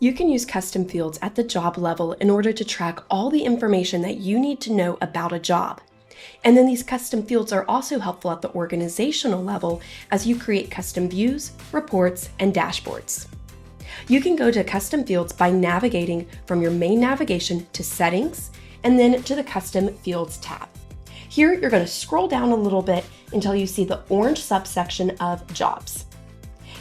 You can use custom fields at the job level in order to track all the information that you need to know about a job. And then these custom fields are also helpful at the organizational level as you create custom views, reports, and dashboards. You can go to custom fields by navigating from your main navigation to settings and then to the custom fields tab. Here, you're going to scroll down a little bit until you see the orange subsection of jobs.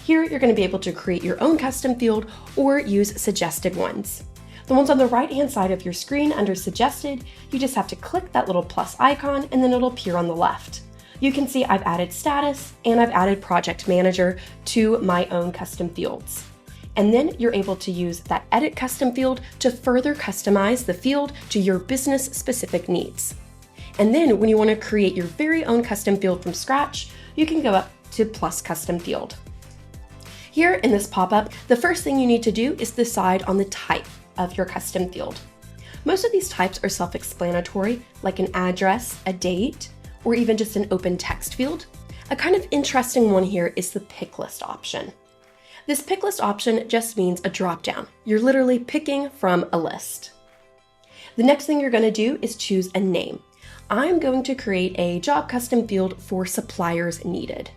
Here, you're going to be able to create your own custom field or use suggested ones. The ones on the right-hand side of your screen under suggested, you just have to click that little plus icon and then it'll appear on the left. You can see I've added status and I've added project manager to my own custom fields. And then you're able to use that edit custom field to further customize the field to your business specific needs. And then when you want to create your very own custom field from scratch, you can go up to plus custom field. Here in this pop-up, the first thing you need to do is decide on the type of your custom field. Most of these types are self-explanatory, like an address, a date, or even just an open text field. A kind of interesting one here is the pick list option. This pick list option just means a drop-down. You're literally picking from a list. The next thing you're going to do is choose a name. I'm going to create a job custom field for suppliers needed.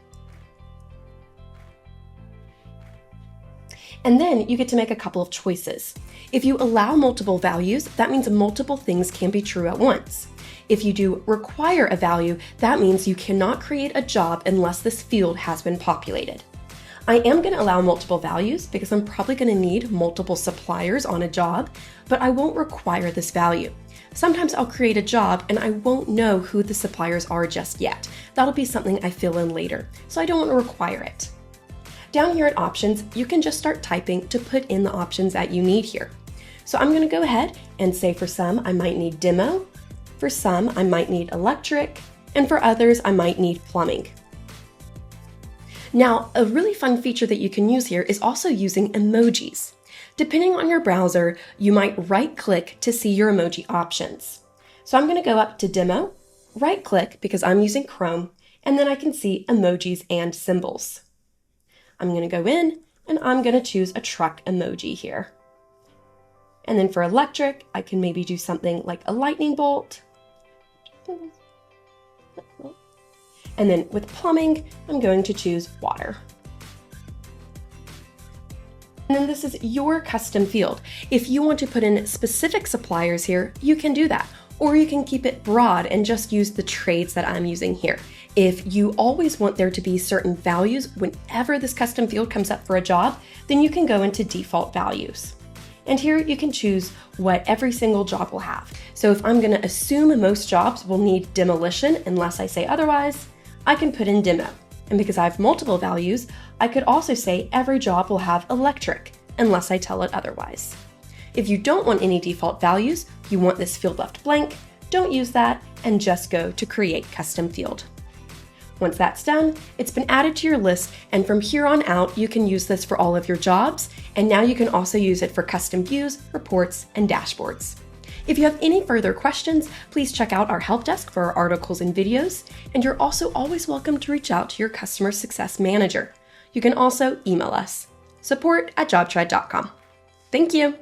And then you get to make a couple of choices. If you allow multiple values, that means multiple things can be true at once. If you do require a value, that means you cannot create a job unless this field has been populated. I am going to allow multiple values because I'm probably going to need multiple suppliers on a job, but I won't require this value. Sometimes I'll create a job and I won't know who the suppliers are just yet. That'll be something I fill in later, so I don't want to require it. Down here at options, you can just start typing to put in the options that you need here. So I'm going to go ahead and say for some, I might need demo. For some, I might need electric. And for others, I might need plumbing. Now, a really fun feature that you can use here is also using emojis. Depending on your browser, you might right-click to see your emoji options. So I'm going to go up to demo, right-click because I'm using Chrome, and then I can see emojis and symbols. I'm going to go in and I'm going to choose a truck emoji here. And then for electric, I can maybe do something like a lightning bolt. And then with plumbing, I'm going to choose water. And then this is your custom field. If you want to put in specific suppliers here, you can do that. Or you can keep it broad and just use the trades that I'm using here. If you always want there to be certain values whenever this custom field comes up for a job, then you can go into default values. And here you can choose what every single job will have. So if I'm going to assume most jobs will need demolition unless I say otherwise, I can put in demo. And because I have multiple values, I could also say every job will have electric unless I tell it otherwise. If you don't want any default values, you want this field left blank, don't use that and just go to create custom field. Once that's done, it's been added to your list, and from here on out, you can use this for all of your jobs, and now you can also use it for custom views, reports, and dashboards. If you have any further questions, please check out our help desk for our articles and videos, and you're also always welcome to reach out to your customer success manager. You can also email us, support@jobtread.com. Thank you.